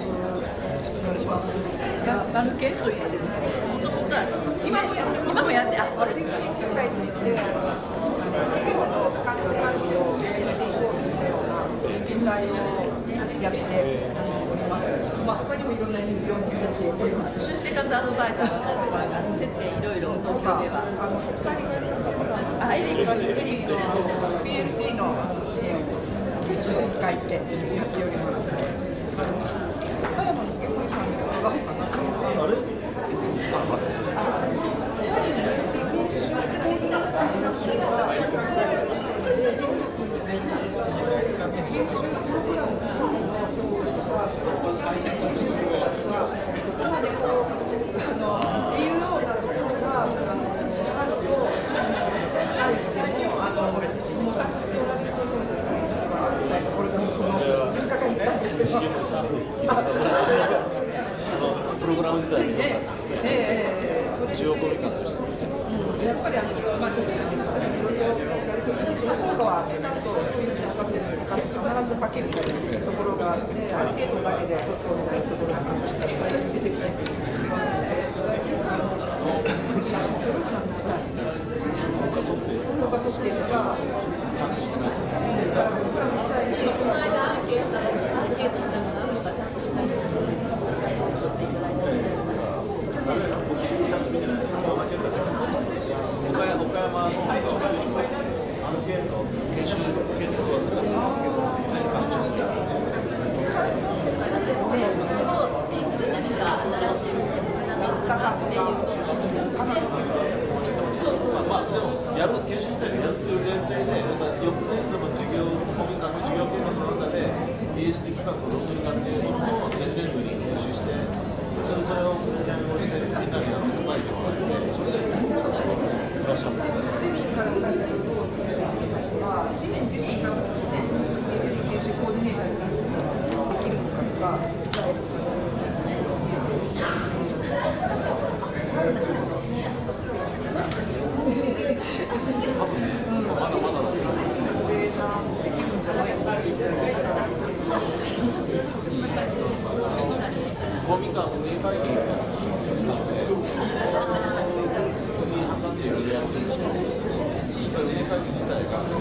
願いします。マルケンと言ってですね、もともとは今もやって、あ、そうですか。研究会といって、企業の環境管理を進行みたいな研究会をやっております。他にもいろんな NGO にやっております。修士生活アドバイザーだったりとか、接点いろいろ東京では。エリーの CLC の支援を書いてやっております。岡山の杉森さんに伺おうかな。プログラム自体に中央コミカンとしてやっぱり女性の方の方はちゃんと必ずかけるというところがあって、ある程度だけでちょっとみたいなところが出てきてしまうので、評価組織とかちゃんとしてない。この間アンケートしたもの何度かちゃんとしたりしてっていただいてちゃんと見てない。岡山のアンケート研修検討は地域で何か新しいものにつながったかっていう気がしてるんですね。でもやる研修自体がやってる前提で、翌年度の授業コミカンの授業計画の中で ESD 企画をどうするかっていうものを前年度に研修して、それをプログラムをしてみんなに答えてもらって、それでいらっしゃる。市民自身が研修コーディネーターにできるのかとか、公民館運営会議なので、に判断でいろいろやってるんですけど、地域運営会議自体が、ち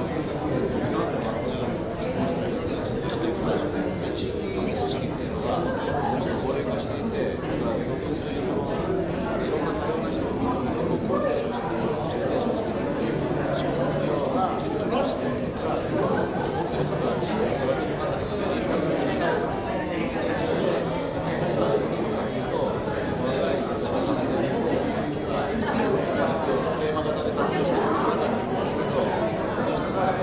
ょっとよくないでしょうね。地域組織っていうのが、高齢化していて、それから相当するいろんな多様な人をコーディネーションしている、ファシリテーションしている、そういうような組織が持っている方たち、それにかなりテーマ型で活動している人たちがいると、そうしたら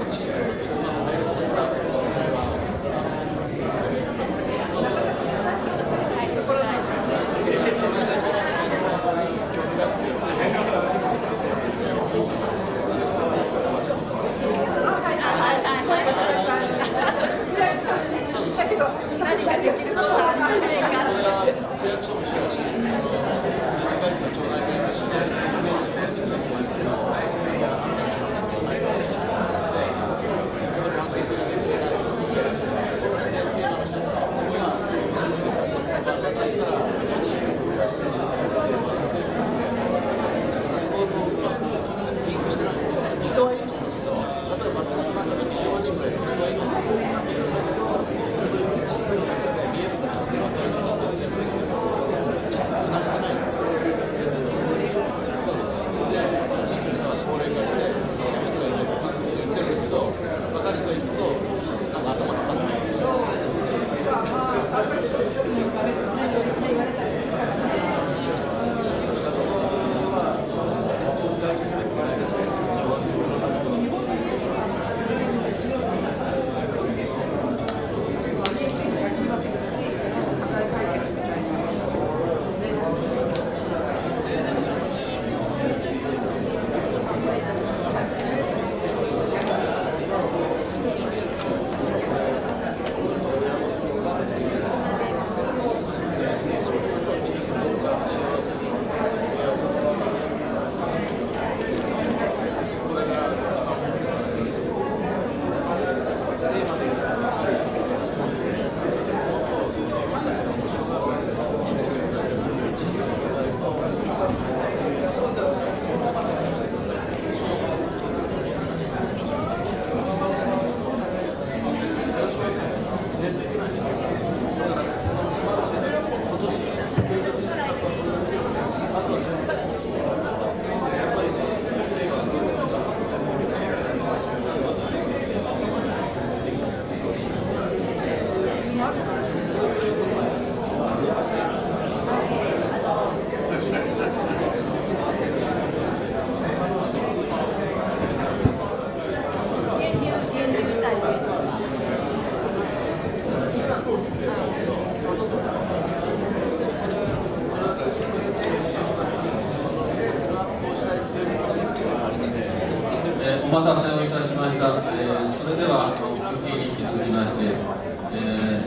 お待たせをいたしました。それでは時に引き続きまして、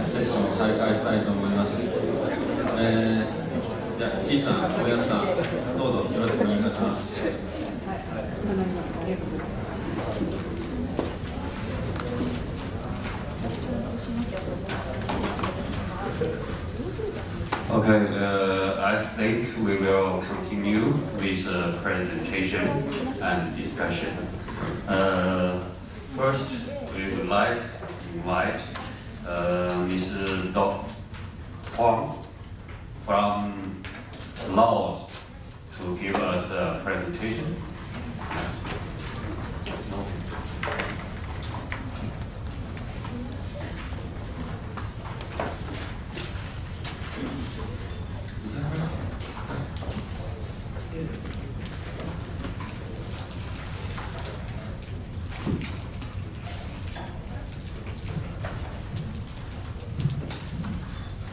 セッションを再開したいと思います。じゃあ、ちいさん、おやつさん、どうぞよろしくお願いいたします。Okay, I think we will continue with the presentation and discussion. First, we would like to invite Mr. Dr. Huang from Laos to give us a presentation.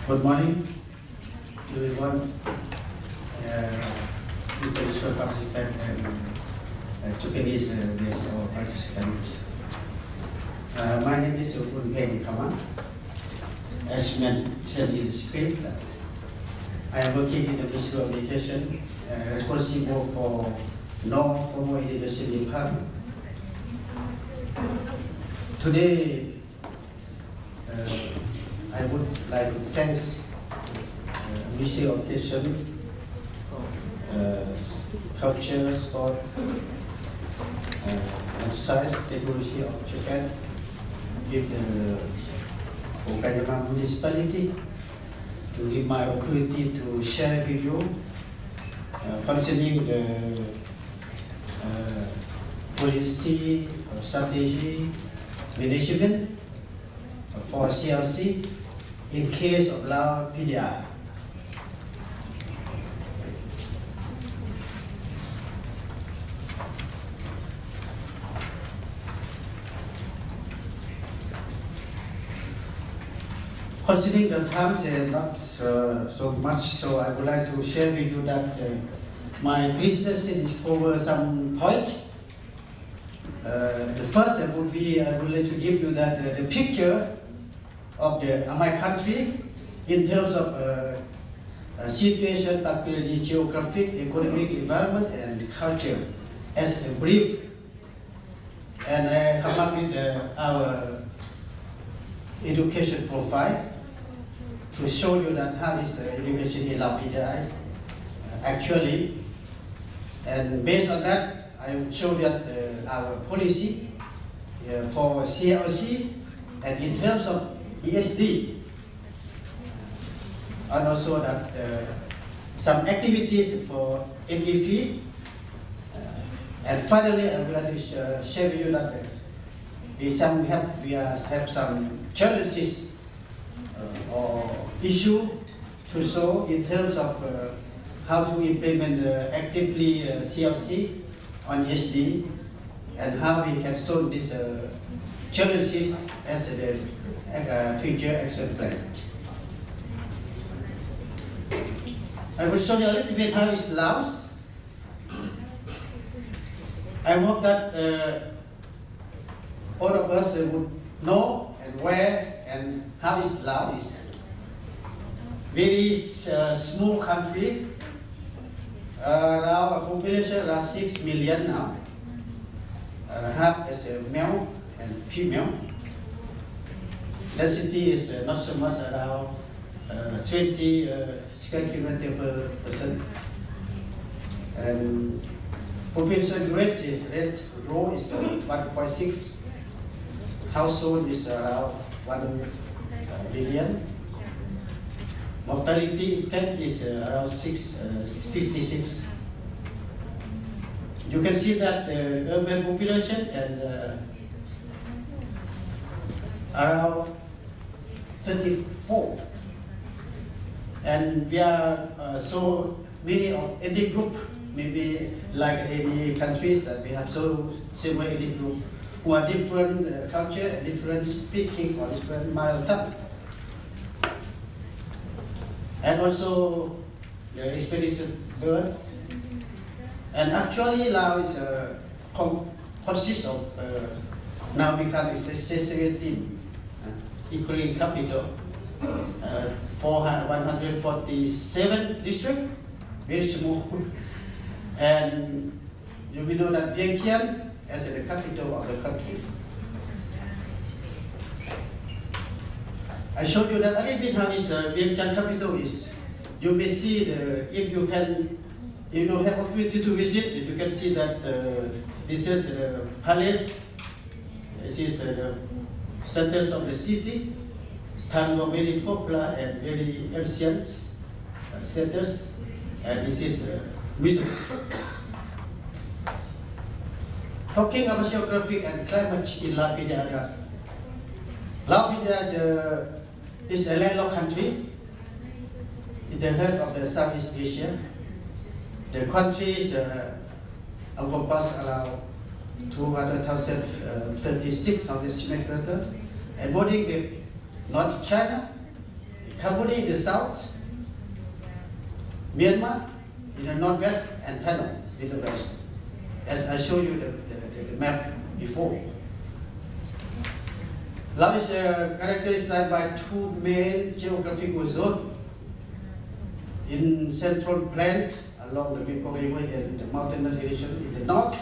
Good morning, everyone. International participant and Japanese guest or participant. My name is Kominkan-CLC. As mentioned in the script, I am working in the Ministry of Education, responsible for non-formal education department. Today, I would like to thank Ministry of Education, Culture, Sport, and Science Technology of Japan with the Okayama municipality to give my opportunity to share with you concerning the policy, strategy, management for CLC in case of Lao PDI. Considering the time is not so much, so I would like to share with you that my business is cover some point. The first would be I would like to give you that the picture of my country in terms of situation, particularly geographic, economic, environment, and culture as a brief. And I come up with our education profile to show you that how is education in Lao PDI actually. And based on that, I will show that our policy for CLC and in terms of ESD, and also that some activities for NEF. And finally, I would like to share with you that we have some challenges or issue to solve in terms of how to implement actively CLC on ESD and how we can solve these challenges as the future action plan. I will show you a little bit how is Laos. I hope that all of us would know and where and how is Laos. Very small country. Our population around 6 million now. Half is male and female. Density is not so much, around 20 square kilometer per person. And population rate growth is 1.6. Household is around 1 billion. Mortality effect is around 56. You can see that the urban population and around 34. And we are so many of ethnic group, maybe like any countries that we have so several ethnic group who are different culture and different speaking or different mother tongue. And also the expected birth. And actually Laos is consists of now becoming 17, including capital, 147 districts, very small. And you will know that Vientiane as the capital of the country. I showed you that a little bit how is Vientiane capital is. You may see if you can, have opportunity to visit, you can see that this is the palace. This is the centers of the city. Kind of very popular and very ancient centers. And this is the museum. Talking about geographic and climate in Lapidia. Lapidia is a landlocked country in the heart of the Southeast Asia. The country is encompassed around 200,036 square kilometers, and bordering with North China, Cambodia in the south, Myanmar in the northwest, and Thailand in the west, as I showed you the map before. Laos is characterized by two main geographical zones. In central plain along the Mekong River and the mountainous region in the north,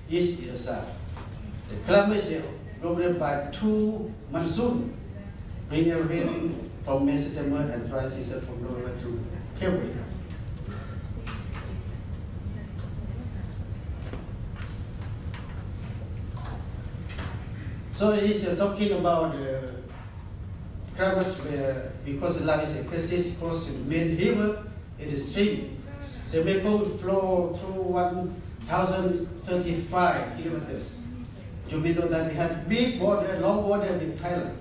east, and the south. The climate is governed by two monsoons, bringing rain from May, September, and dry season from November to February. So it is talking about the climate because Laos is a crisis close to the main river in the stream. The Mekong flow through 1,035 kilometers. You may know that we have big border, long border with Thailand.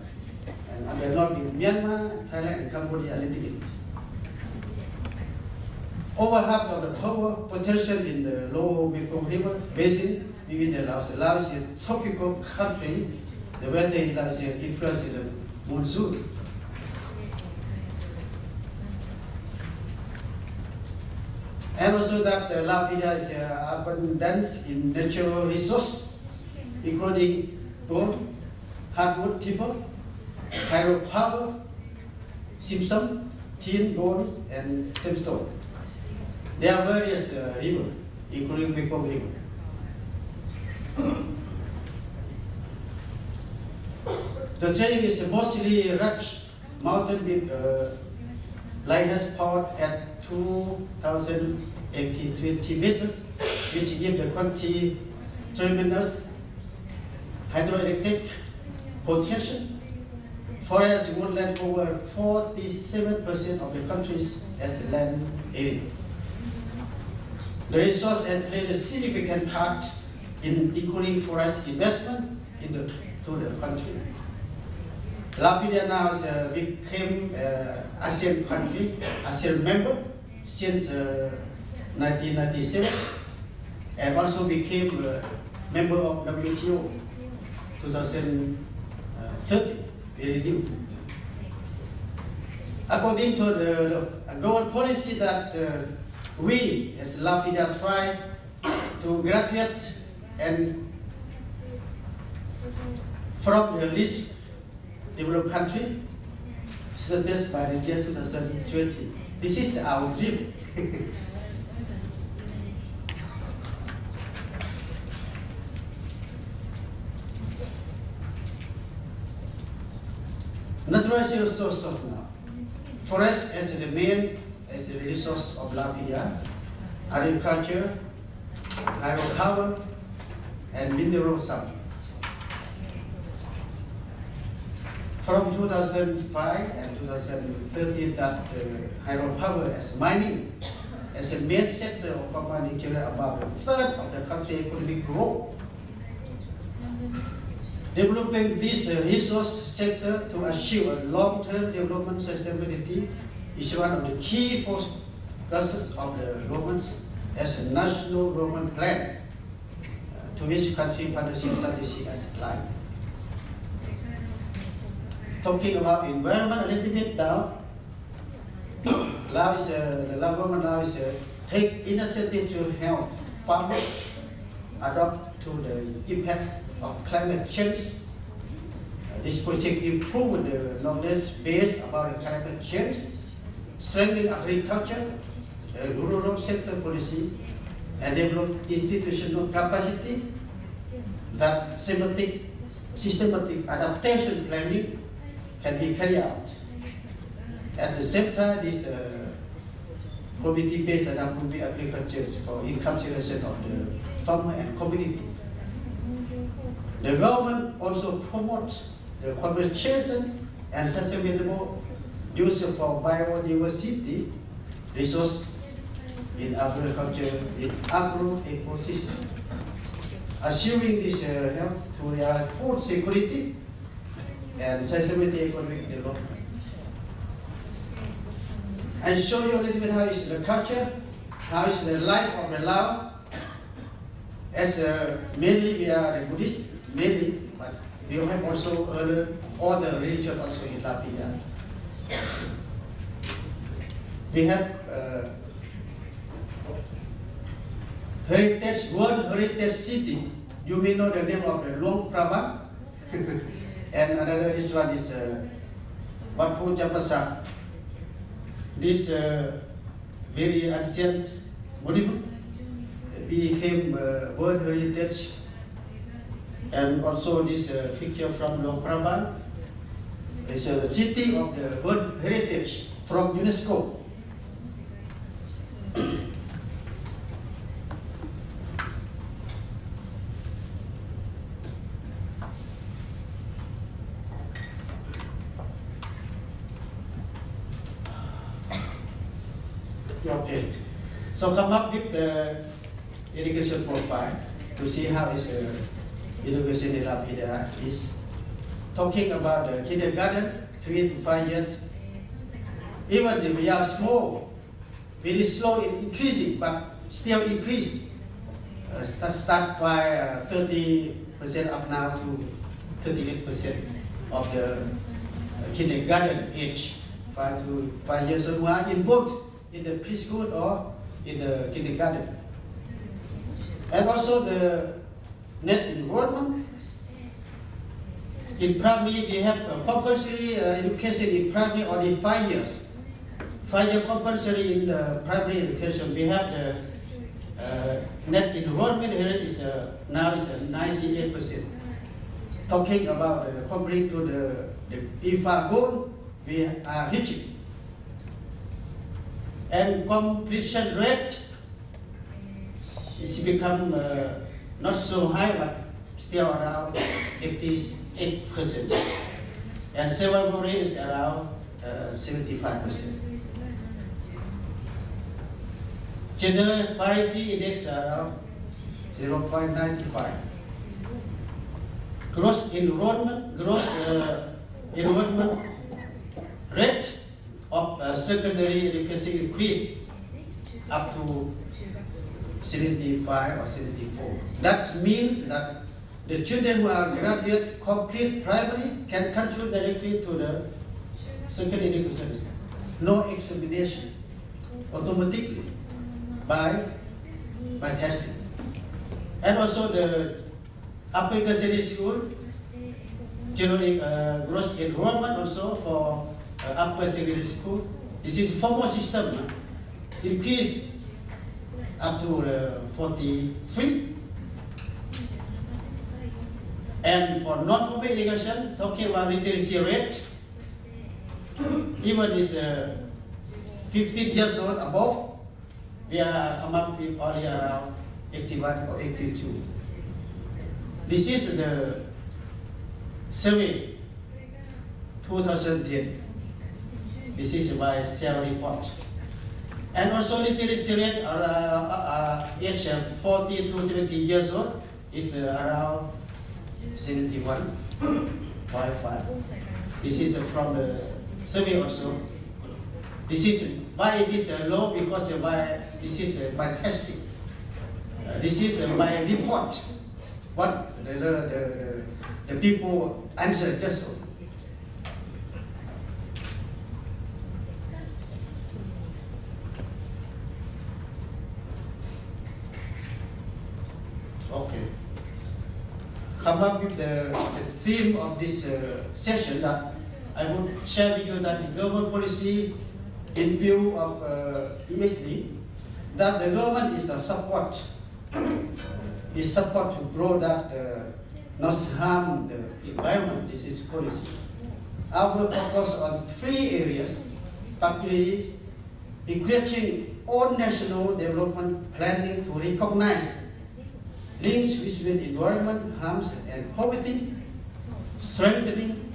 And on the north with Myanmar, Thailand, and Cambodia a little bit. Over half of the total potential in the lower Mekong River basin within the Laos. Laos is a tropical country. The weather in Laos is influenced the monsoon. And also that Lapidia is abundant in natural resources, including gold, hardwood timber, hydropower, gypsum, tin, gold, and limestone. There are various rivers, including Mekong River. The terrain is mostly rugged mountain with lightest power at 2,080 meters, which give the country tremendous hydroelectric potential. Forest woodland over 47% of the country's as the land area. The resource has played a significant part in including forest investment to the country. Lapidia now became ASEAN country, ASEAN member since 1997, and also became a member of WTO 2030, very new. According to the government policy that we as Lapidia try to graduate and from the least developed country, such by the year 2020. This is our dream. Natural resource of now. Forest as the main as the resource of Lapidia, agriculture, hydropower, and mineral sand. From 2005 and 2013, that hydropower as mining as a main sector of combining about a third of the country's economic growth. Developing this resource sector to achieve a long-term development sustainability is one of the key focuses of the government as a national government plan to which country partnership strategy as aligned. Talking about environment a little bit now, the Lao government now is take initiative to help farmers adapt to the impact of climate change. This project improves the knowledge base about the climate change, strengthen agriculture, rural sector policy, and develop institutional capacity that systematic adaptation planning can be carried out. At the same time, this community-based and improving agriculture for income generation of the farmer and community. The government also promotes the conservation and sustainable use for biodiversity resource in agriculture, in agro ecosystem, assuring this health to realize food security and sustainable economic development. And show you a little bit how is the culture, how is the life of the Lao. As mainly we are the Buddhist, mainly, but we have also other religions also in Latvia. We have World Heritage City. You may know the name of the Luang Prabang. And another this one is Wat Phu Champasak. This very ancient monument became World Heritage, and also this picture from Luang Prabang is the city of the World Heritage from UNESCO. Okay, so come up with the education profile to see how is education in Latvia is. Talking about the kindergarten, 3 to 5 years. Even if we are small, very slow in increasing, but still increase. Start by 30% up now to 38% of the kindergarten age, 5 to 5 years old, are involved in the preschool or in the kindergarten. And also the net enrollment. In primary, we have a compulsory education in primary only 5 years. 5-year compulsory in primary education. We have the net enrollment here is now is 98%. Talking about comparing to the IFA goal, we are reaching. And completion rate it's become not so high, but still around 88%. And survival rate is around 75%. Gender parity index around 0.95. Gross enrollment rate of secondary education increased up to 75 or 74. That means that the children who are graduate complete primary can contribute directly to the secondary education. No examination, automatically by testing. And also the upper secondary school, generally gross enrollment also for upper secondary school. This is formal system, increased up to 43. And for non-formal education, talking about literacy rate, even is 15 years old above, we are come up with only around 81 or 82. This is the survey 2010. This is my self-report. And also literacy rate age 40 to 20 years old is around 71.5. This is from the survey also. This is why it is low, because this is by testing. This is my report. What the people answer just so. Okay. come up with the theme of this session that I would share with you that the government policy in view of ESD, that the government is a support to grow that not harm the environment. This is policy. I will focus on 3 areas, particularly encouraging all national development planning to recognize links between environment harms and poverty, strengthening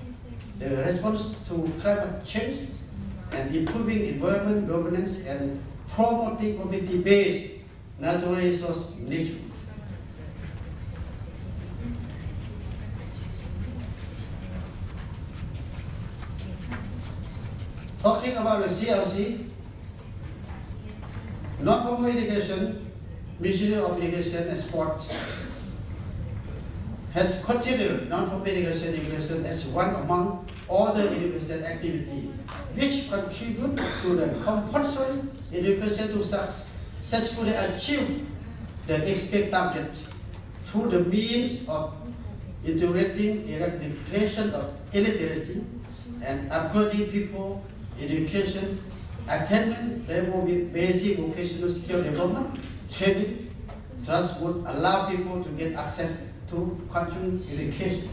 the response to climate change, and improving environment governance and promoting community-based natural resource management. Talking about the CLC, non-formal education, Ministry of Education and Sports has considered non-formal education as one among other education activities which contribute to the compulsory education to successfully achieve the expected target through the means of integrating eradication of illiteracy and upgrading people education attainment level with basic vocational skill development training. Thus would allow people to get access to continuing education.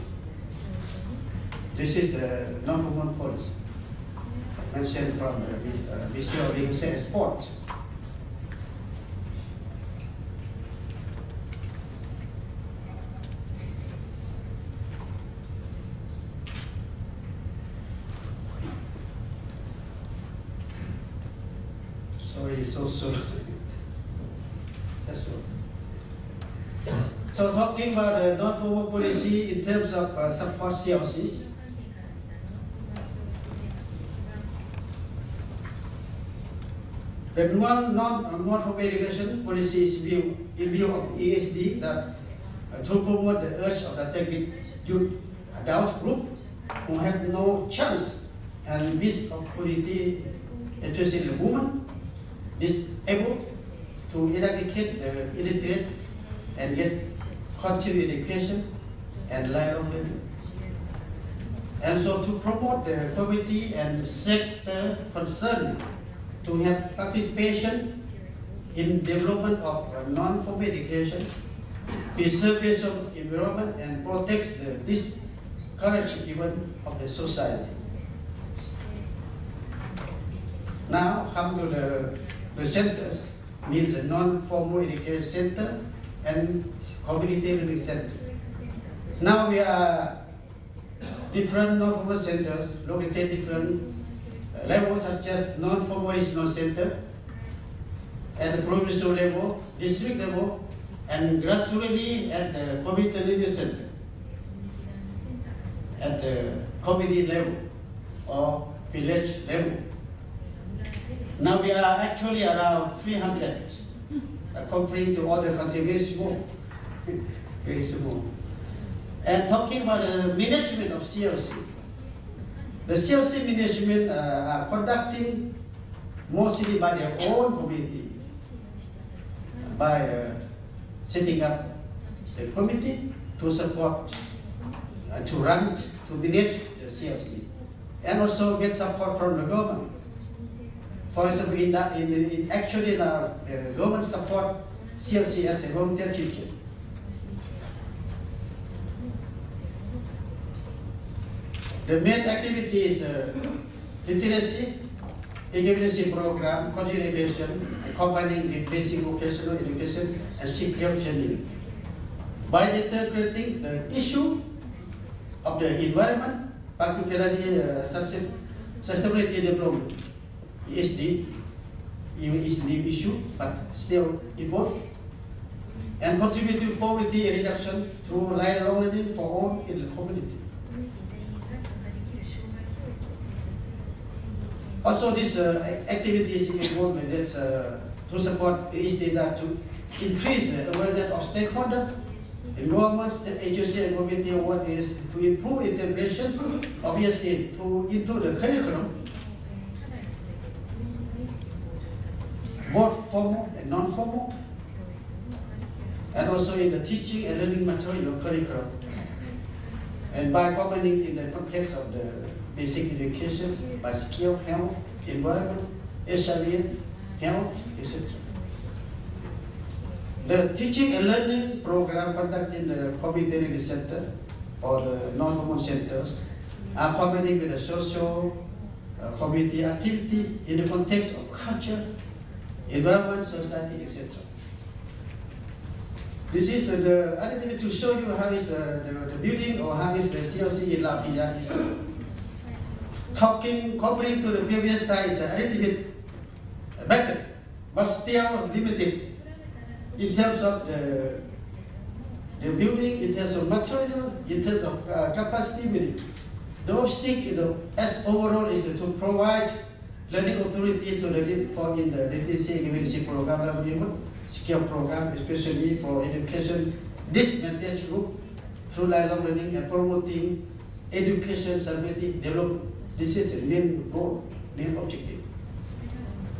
This is a non-formal policy mentioned from the Ministry of Education and Sport. Sorry, so that's all. So talking about the non-formal policy in terms of support CLCs, the non-formal education policy is in view of ESD that to promote the urge of the target youth adult group who have no chance and miss opportunity, especially the women, disabled, to eradicate the illiterate and get continuing education and lifelong learning. And so to promote the community and sector concerned to have participation in development of non-formal education, preservation of environment, and protects the discouraged event of the society. Now come to the centers, means a non-formal education center and community living center. Now we are different non-formal centers located different levels, such as non-formal regional center at the provincial level, district level, and grassroots at the community living center at the community level or village level. Now we are actually around 300, comparing to other countries, very small, very small. And talking about the management of CLC, the CLC management are conducting mostly by their own community, by setting up the committee to support, to run, to manage the CLC, and also get support from the government. For example, actually the government support CLC as a volunteer teacher. The main activity is literacy, literacy program, continuing education, combining the basic vocational education and skill training. By integrating the issue of the environment, particularly sustainability development, ESD issue, but still evolve, and contribute to poverty reduction through lifelong learning for all in the community. Also, this activity is involved to support ESD that to increase the awareness of stakeholders, involvement, state agency, and community. What is to improve integration of ESD into the curriculum, both formal and non-formal, and also in the teaching and learning material curriculum. And by combining in the context of the basic education, by skill, health, environment, HIV, health, etc. The teaching and learning program conducted in the community center or the non-common centers are combining with the social community activity in the context of culture, environment, society, etc. This is the I need to show you how is the building or how is the CLC in La Villa is talking comparing to the previous time is a little bit better, but still limited in terms of the building, in terms of material, in terms of capacity. The obstacle, as overall, is to provide learning authority to the for in the literacy program, skill program, especially for education, disadvantaged group through lifelong learning and promoting education stability development. This is the main goal, main objective.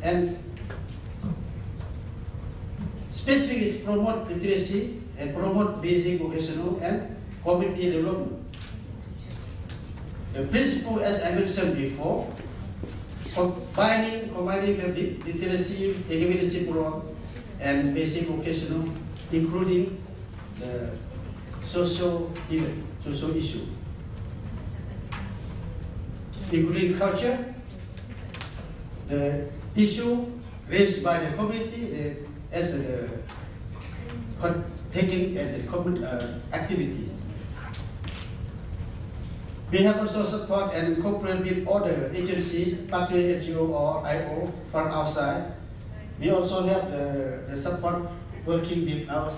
And specific is promote literacy and promote basic vocational and community development. The principle, as I mentioned before, combining the literacy, literacy program, and basic vocational, including the social issue, including culture, the issue raised by the community as taking as a common activities. We have also support and cooperate with other agencies, partner NGO or IO from outside. We also have the support working with our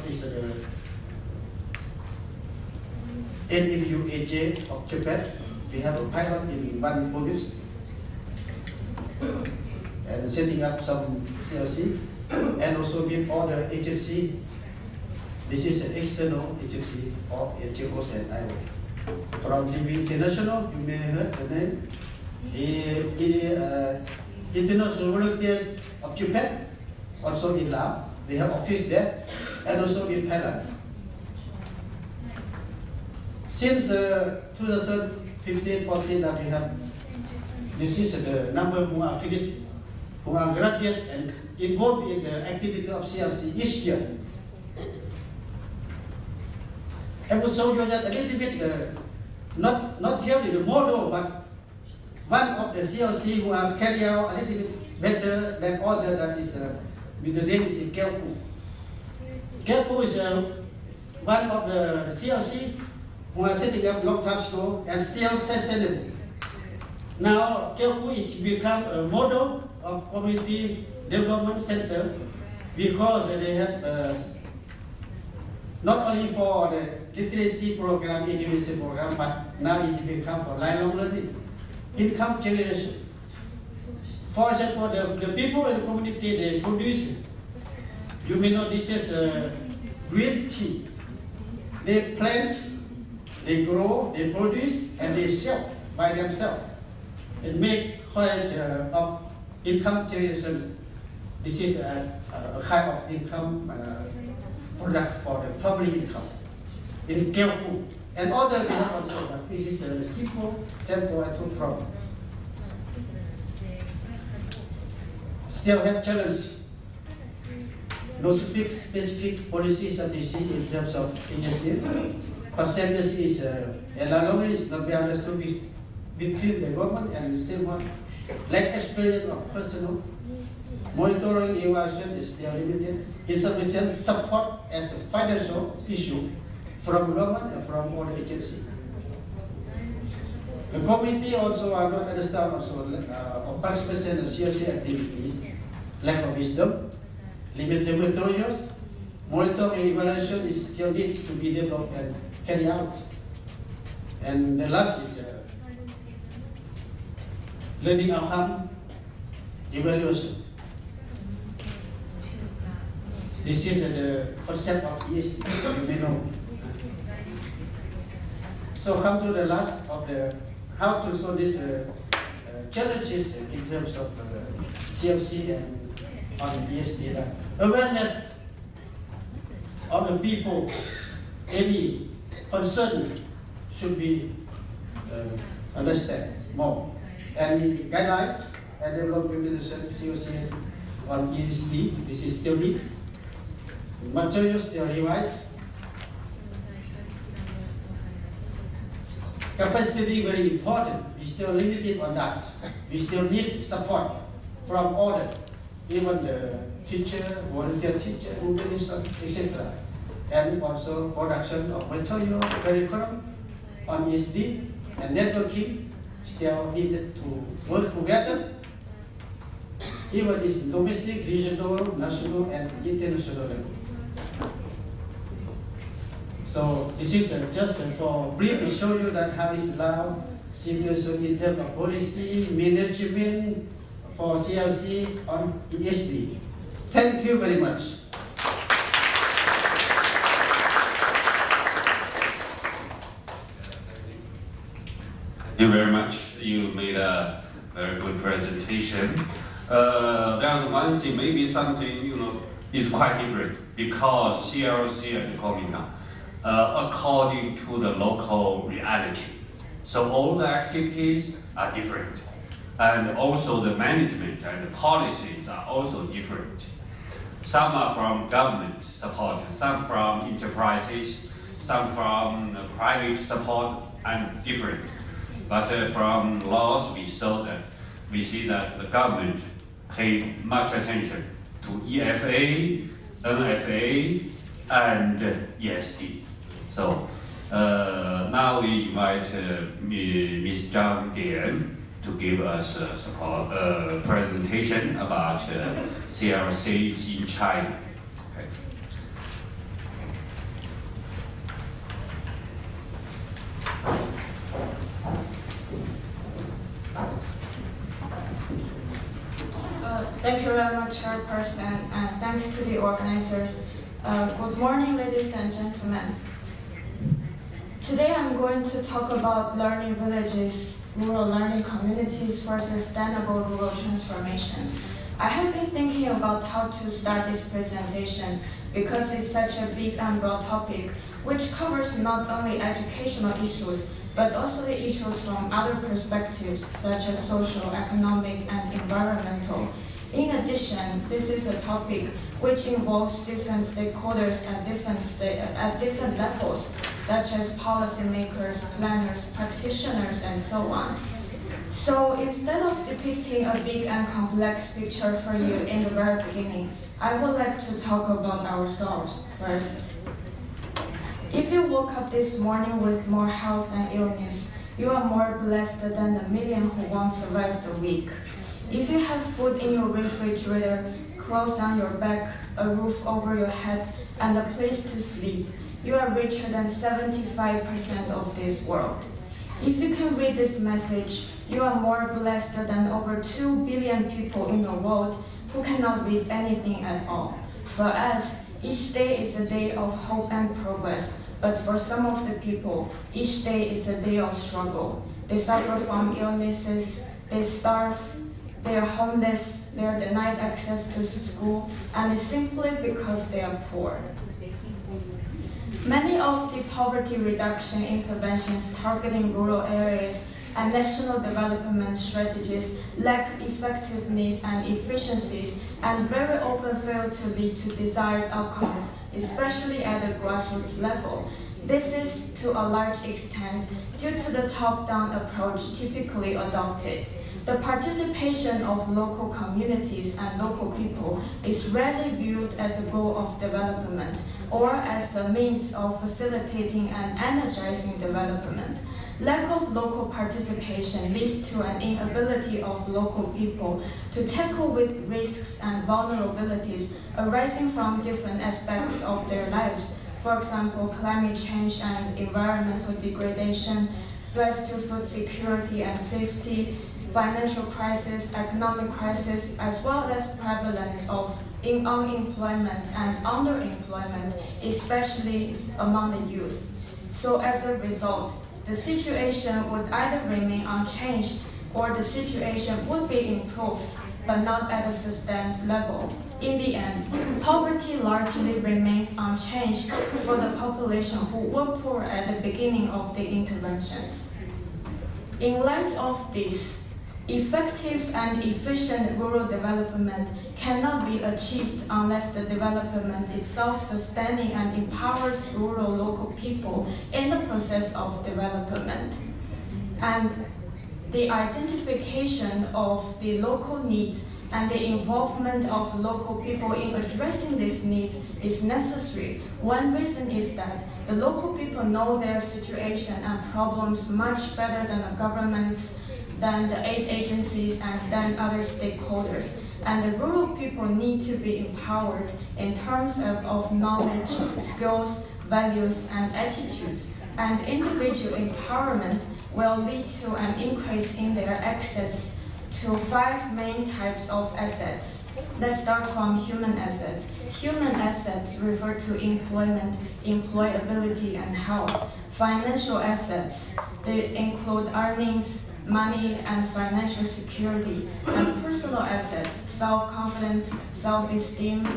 NFUAJ of Japan. We have a pilot in one province and setting up some CLC, and also with other agency. This is an external agency of NGOs and IO. From Libya International, you may have heard the name. International Volunteer of Japan, also in Laos. They have office there, and also in Thailand. Since 2015-14 that we have, this is the number who are finished, who are graduate and involved in the activity of CLC each year. I will show you that a little bit, not really the model, but one of the CLC who have carried out a little bit better than other that is, with the name is CLC. CLC is one of the CLC who are setting up long time ago and still sustainable. Now, CLC is become a model of community development center because they have not only for the literacy program, university program, but now it become for lifelong learning, income generation. For example, the people in the community, they produce, you may know this is green tea. They plant, they grow, they produce, and they sell by themselves. It make quite of income generation. This is a kind of income product for the family income in Kelku. And other we have also, but this is a simple sample I took from. Still have challenge. No specific policy sufficient in terms of agency. Consensus is, and long is not be understood between the government and still one. Lack experience of personal. Monitoring evaluation is still limited. Insufficient support as a financial issue from government and from other agencies. The committee also are not understand also of participation in CLC activities, lack of wisdom, limited materials, monitoring and evaluation is still needs to be developed and carried out. And the last is learning outcome evaluation. This is the concept of ESD, you may know. So come to the last of the how to solve these challenges in terms of CLC and on ESD. Awareness of the people, any concern should be understand more. And guidelines and develop implementation CLC on ESD. This is still need. Materials still revised. Capacity very important. We still limited on that. We still need support from all, even the teacher, volunteer teacher, organization, etc. And also production of material, curriculum on ESD and networking still needed to work together. Even it's domestic, regional, national, and international level. So this is just for briefly show you that how is now situation in terms of policy, management for CLC on ESD. Thank you very much. Thank you very much. You made a very good presentation. There's one thing, maybe something is quite different because CLC and Kominkan, according to the local reality. So all the activities are different, and also the management and the policies are also different. Some are from government support, some from enterprises, some from private support, and different. But from laws, we see that the government pay much attention to EFA, NFA, and ESD. So now we invite Ms. Zhang Dian to give us a presentation about CLC in China. Okay. Thank you very much, Chairperson, and thanks to the organizers. Good morning, ladies and gentlemen. Today I'm going to talk about learning villages, rural learning communities for sustainable rural transformation. I have been thinking about how to start this presentation because it's such a big and broad topic which covers not only educational issues but also the issues from other perspectives such as social, economic, and environmental. In addition, this is a topic which involves different stakeholders at different levels, such as policymakers, planners, practitioners, and so on. So instead of depicting a big and complex picture for you in the very beginning, I would like to talk about ourselves first. If you woke up this morning with more health and illness, you are more blessed than the million who once survived a week. If you have food in your refrigerator, clothes on your back, a roof over your head, and a place to sleep, you are richer than 75% of this world. If you can read this message, you are more blessed than over 2 billion people in the world who cannot read anything at all. For us, each day is a day of hope and progress, but for some of the people, each day is a day of struggle. They suffer from illnesses, they starve, they are homeless, they are denied access to school, and it's simply because they are poor. Many of the poverty reduction interventions targeting rural areas and national development strategies lack effectiveness and efficiencies and very often fail to lead to desired outcomes, especially at the grassroots level. This is to a large extent due to the top-down approach typically adopted. The participation of local communities and local people is rarely viewed as a goal of development or as a means of facilitating and energizing development. Lack of local participation leads to an inability of local people to tackle with risks and vulnerabilities arising from different aspects of their lives. For example, climate change and environmental degradation, threats to food security and safety, financial crisis, economic crisis, as well as prevalence of unemployment and underemployment, especially among the youth. So as a result, the situation would either remain unchanged or the situation would be improved but not at a sustained level. In the end, poverty largely remains unchanged for the population who were poor at the beginning of the interventions. In light of this, effective and efficient rural development cannot be achieved unless the development itself sustaining and empowers rural local people in the process of development. And the identification of the local needs and the involvement of local people in addressing these needs is necessary. One reason is that the local people know their situation and problems much better than the governments, than the aid agencies, and than other stakeholders. And the rural people need to be empowered in terms of knowledge, skills, values, and attitudes. And individual empowerment will lead to an increase in their access to 5 main types of assets. Let's start from human assets. Human assets refer to employment, employability, and health. Financial assets, they include earnings, money, and financial security. And personal assets, self-confidence, self-esteem,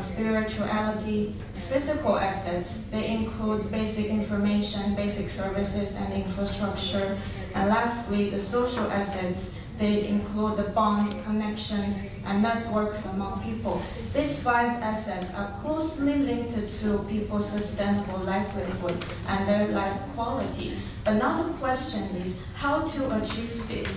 spirituality. Physical assets, they include basic information, basic services, and infrastructure. And lastly, the social assets, they include the bond, connections, and networks among people. These 5 assets are closely linked to people's sustainable livelihood and their life quality. But now the question is how to achieve this.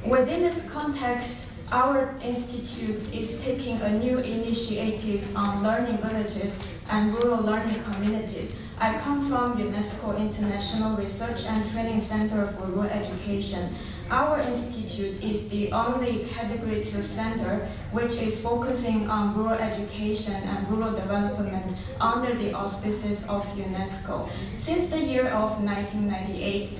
Within this context, our institute is taking a new initiative on learning villages and rural learning communities. I come from UNESCO International Research and Training Center for Rural Education. Our institute is the only Category 2 center which is focusing on rural education and rural development under the auspices of UNESCO. Since the year of 1998,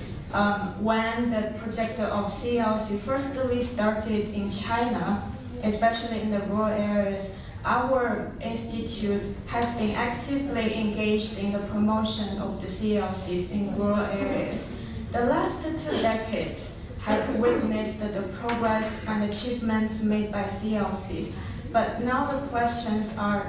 when the project of CLC firstly started in China, especially in the rural areas, our institute has been actively engaged in the promotion of the CLCs in rural areas. The last 2 decades have witnessed the progress and achievements made by CLCs. But now the questions are,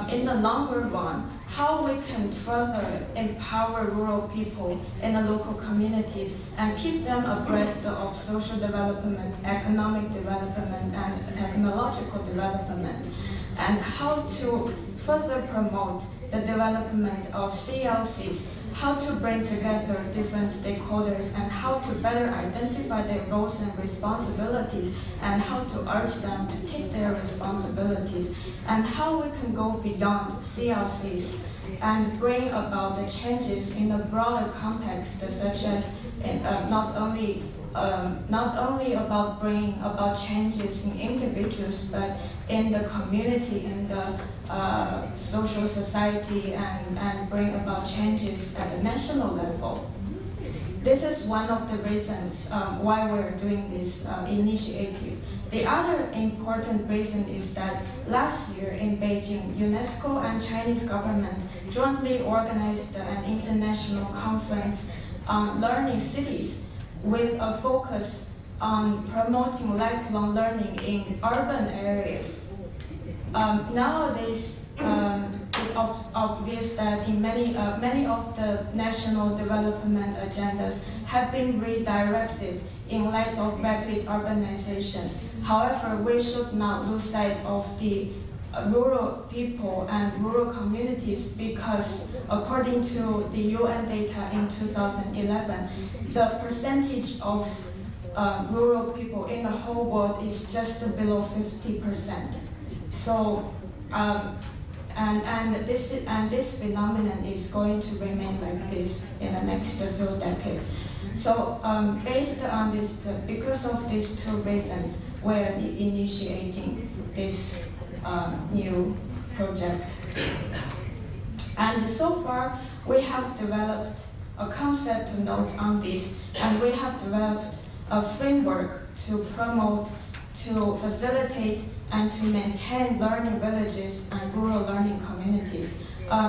in the longer run, how we can further empower rural people in the local communities and keep them abreast of social development, economic development, and technological development, and how to further promote the development of CLCs, how to bring together different stakeholders, and how to better identify their roles and responsibilities, and how to urge them to take their responsibilities, and how we can go beyond CLCs and bring about the changes in a broader context, such as not only about bringing about changes in individuals, but in the community, in the social society, and bring about changes at the national level. This is one of the reasons why we're doing this initiative. The other important reason is that last year in Beijing, UNESCO and Chinese government jointly organized an international conference on learning cities with a focus on promoting lifelong learning in urban areas. Nowadays, it's obvious that in many of the national development agendas have been redirected in light of rapid urbanization. However, we should not lose sight of the rural people and rural communities, because according to the UN data in 2011, the percentage of rural people in the whole world is just below 50%. So, this phenomenon is going to remain like this in the next few decades. So, based on this, because of these 2 reasons, we're initiating this new project. And so far, we have developed a concept note on this, and we have developed a framework to promote, to facilitate, and to maintain learning villages and rural learning communities.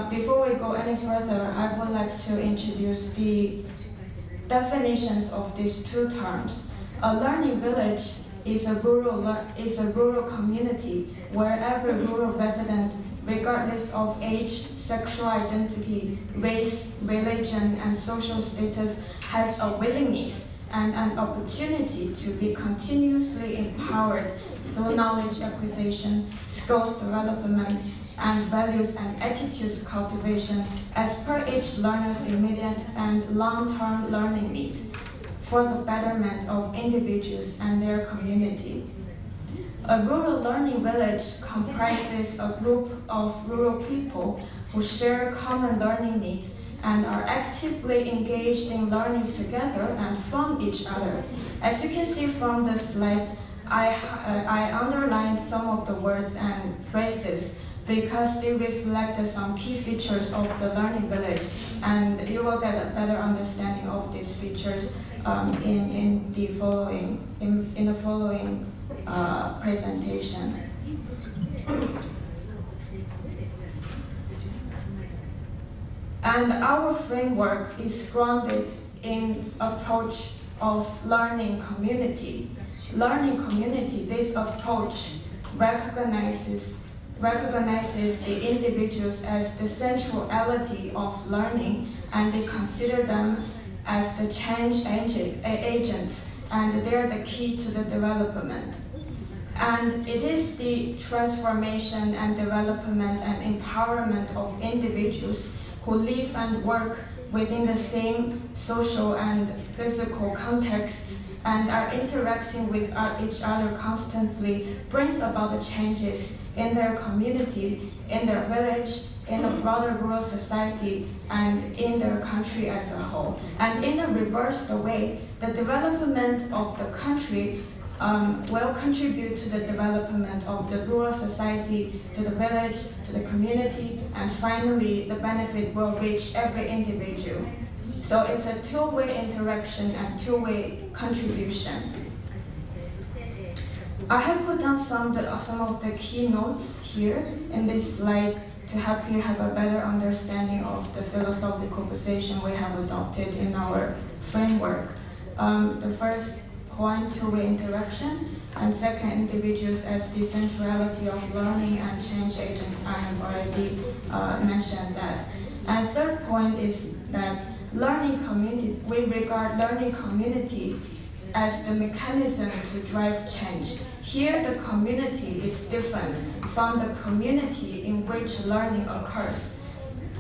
Before we go any further, I would like to introduce the definitions of these 2 terms. A learning village is a rural community where every rural resident, regardless of age, sexual identity, race, religion, and social status, has a willingness and an opportunity to be continuously empowered through knowledge acquisition, skills development, and values and attitudes cultivation as per each learner's immediate and long-term learning needs for the betterment of individuals and their community. A rural learning village comprises a group of rural people who share common learning needs and are actively engaged in learning together and from each other. As you can see from the slides, I underlined some of the words and phrases because they reflect some key features of the learning village, and you will get a better understanding of these features in the following presentation. And our framework is grounded in approach of learning community. Learning community, this approach recognizes the individuals as the centrality of learning, and they consider them as the change agents, and they're the key to the development. And it is the transformation and development and empowerment of individuals who live and work within the same social and physical contexts and are interacting with each other constantly brings about the changes in their community, in their village, in the broader rural society, and in their country as a whole. And in a reversed way, the development of the country will contribute to the development of the rural society, to the village, to the community, and finally the benefit will reach every individual. So it's a two-way interaction and two-way contribution. I have put down some of the key notes here in this slide to help you have a better understanding of the philosophical position we have adopted in our framework. The first point, two-way interaction, and second, individuals as the centrality of learning and change agents. I have already mentioned that. And third point is that learning community, we regard learning community as the mechanism to drive change. Here, the community is different from the community in which learning occurs.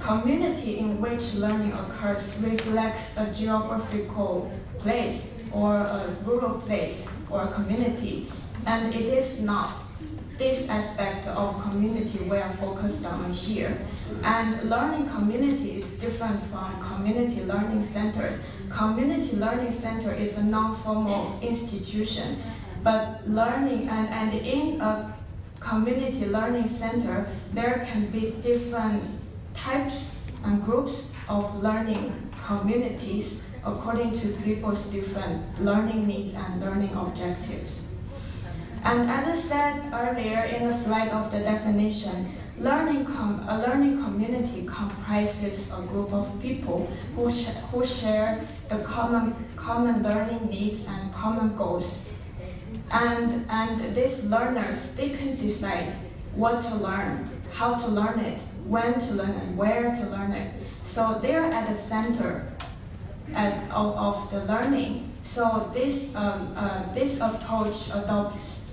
Community in which learning occurs reflects a geographical place or a rural place or a community, and it is not this aspect of community we are focused on here. And learning community is different from community learning centers. Community learning center is a non-formal institution, but learning and in a community learning center, there can be different types and groups of learning communities according to people's different learning needs and learning objectives. And as I said earlier in the slide of the definition, a learning community comprises a group of people who share the common learning needs and common goals. And these learners, they can decide what to learn, how to learn it, when to learn it, where to learn it. So they're at the center of the learning. So this approach adopts.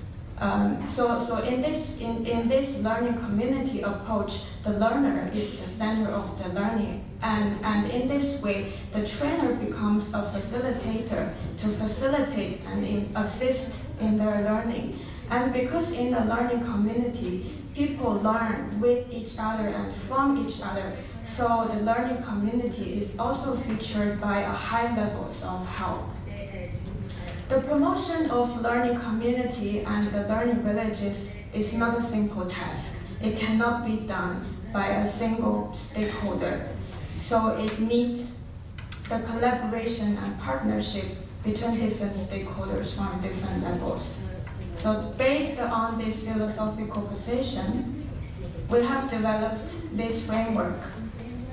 So in this learning community approach, the learner is the center of the learning, and in this way, the trainer becomes a facilitator to facilitate and assist in their learning. And because in the learning community, people learn with each other and from each other, so the learning community is also featured by a high levels of health. The promotion of learning community and the learning villages is not a simple task. It cannot be done by a single stakeholder. So it needs the collaboration and partnership between different stakeholders from different levels. So based on this philosophical position, we have developed this framework.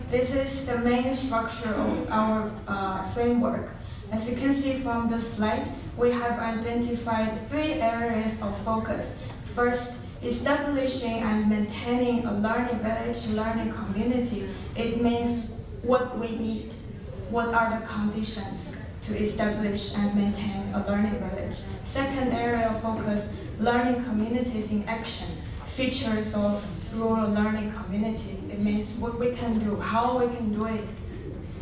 This is the main structure of our framework. As you can see from the slide, we have identified 3 areas of focus. First, establishing and maintaining a learning village, learning community. It means what we need, what are the conditions to establish and maintain a learning village. Second area of focus, learning communities in action, features of rural learning community. It means what we can do, how we can do it.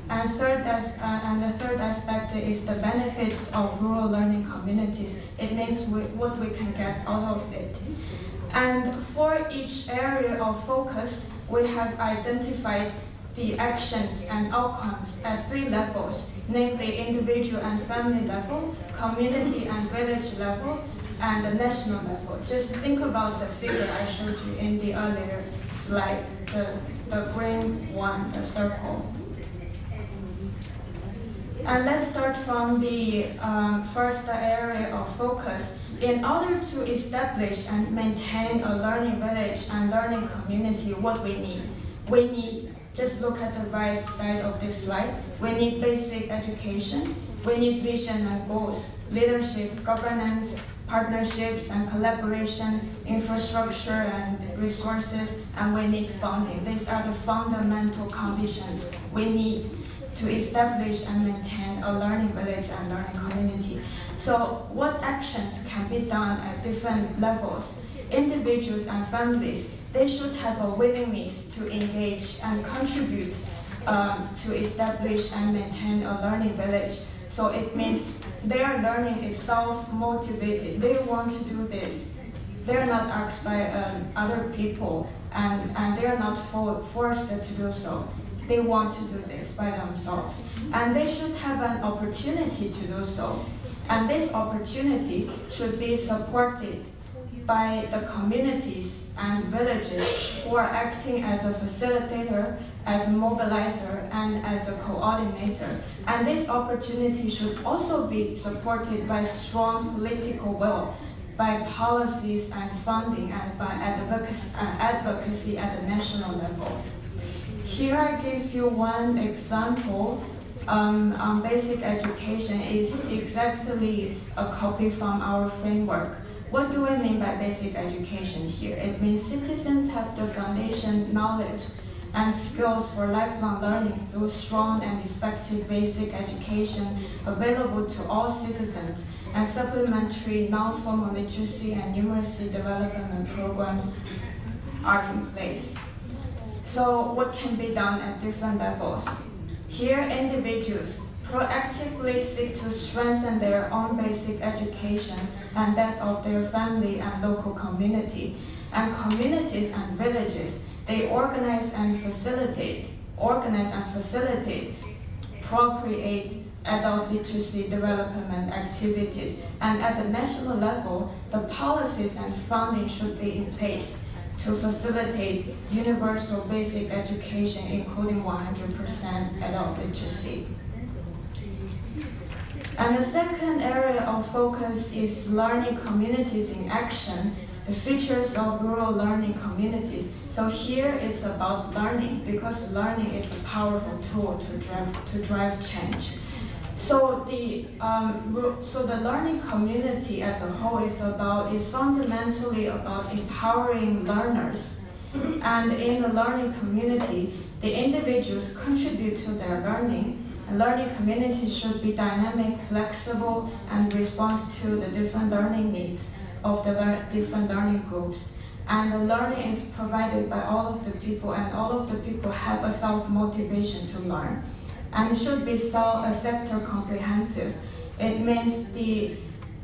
And the third aspect is the benefits of rural learning communities. It means what we can get out of it. And for each area of focus, we have identified the actions and outcomes at 3 levels, namely individual and family level, community and village level, and the national level. Just think about the figure I showed you in the earlier slide, the green one, the circle. And let's start from the first area of focus. In order to establish and maintain a learning village and learning community, what we need, just look at the right side of this slide. We need basic education. We need vision and goals, leadership, governance, partnerships and collaboration, infrastructure and resources, and we need funding. These are the fundamental conditions we need to establish and maintain a learning village and learning community. So what actions can be done at different levels? Individuals and families, they should have a willingness to engage and contribute to establish and maintain a learning village. So it means their learning is self-motivated. They want to do this. They're not asked by other people, and they're not forced to do so. They want to do this by themselves. And they should have an opportunity to do so. And this opportunity should be supported by the communities and villages who are acting as a facilitator, as a mobilizer, and as a coordinator. And this opportunity should also be supported by strong political will, by policies and funding, and by advocacy at the national level. Here I give you one example on basic education. Is exactly a copy from our framework. What do I mean by basic education here? It means citizens have the foundation knowledge and skills for lifelong learning through strong and effective basic education available to all citizens, and supplementary non-formal literacy and numeracy development programs are in place. So what can be done at different levels? Here, individuals proactively seek to strengthen their own basic education and that of their family and local community. And communities and villages, they organize and facilitate procreate adult literacy development activities. And at the national level, the policies and funding should be in place to facilitate universal basic education, including 100% adult literacy. And the second area of focus is learning communities in action, the features of rural learning communities. So here it's about learning, because learning is a powerful tool to drive change. So the learning community as a whole is fundamentally about empowering learners. And in the learning community, the individuals contribute to their learning. And learning communities should be dynamic, flexible, and respond to the different learning needs of the different learning groups. And the learning is provided by all of the people, and all of the people have a self-motivation to learn. And it should be sector comprehensive. It means the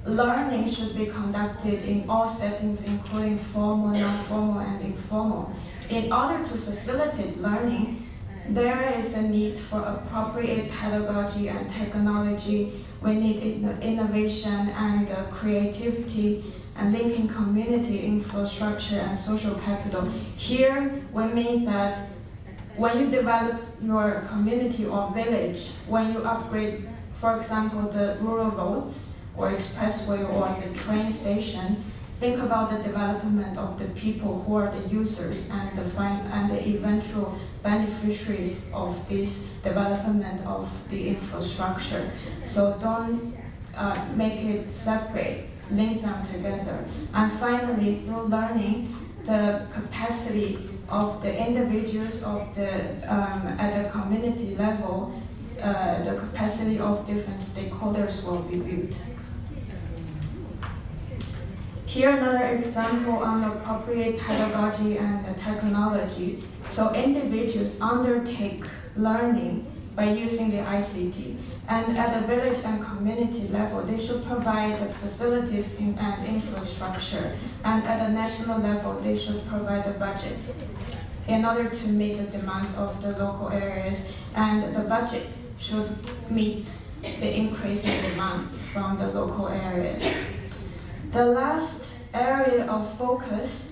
learning should be conducted in all settings, including formal, non-formal, and informal. In order to facilitate learning, there is a need for appropriate pedagogy and technology. We need innovation and creativity, and linking community infrastructure and social capital. Here, we mean that when you develop your community or village, when you upgrade, for example, the rural roads or expressway or the train station, think about the development of the people who are the users and the eventual beneficiaries of this development of the infrastructure. So don't make it separate, link them together. And finally, through learning, the capacity of the individuals at the community level, the capacity of different stakeholders will be built. Here another example on appropriate pedagogy and the technology. So individuals undertake learning by using the ICT. And at the village and community level, they should provide the facilities and infrastructure. And at the national level, they should provide the budget in order to meet the demands of the local areas. And the budget should meet the increasing demand from the local areas. The last area of focus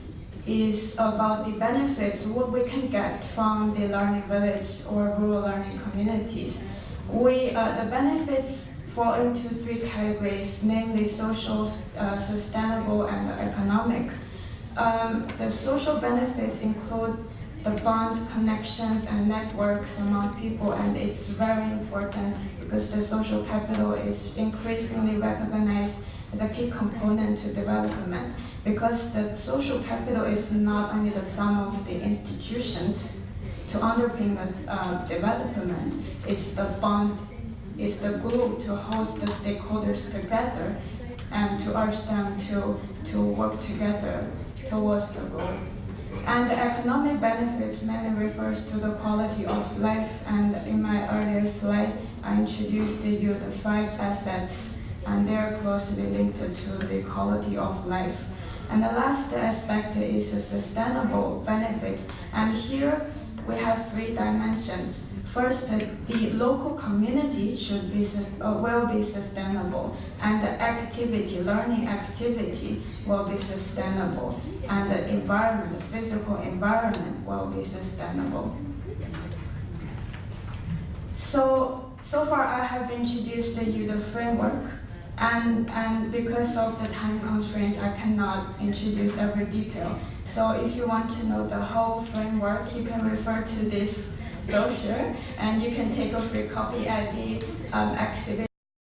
is about the benefits, what we can get from the learning village or rural learning communities. The benefits fall into three categories, namely social, sustainable, and economic. The social benefits include the bonds, connections, and networks among people, and it's very important because the social capital is increasingly recognized as a key component to development, because the social capital is not only the sum of the institutions to underpin the development, it's the bond, it's the glue to hold the stakeholders together and to urge them to work together towards the goal. And the economic benefits mainly refers to the quality of life, and in my earlier slide, I introduced you the 5 assets, and they are closely linked to the quality of life. And the last aspect is the sustainable benefits, and here we have 3 dimensions. First, the local community will be sustainable, and the learning activity will be sustainable, and the environment, the physical environment will be sustainable. So far I have introduced you the framework, and because of the time constraints, I cannot introduce every detail. So if you want to know the whole framework, you can refer to this brochure, and you can take a free copy at the exhibit.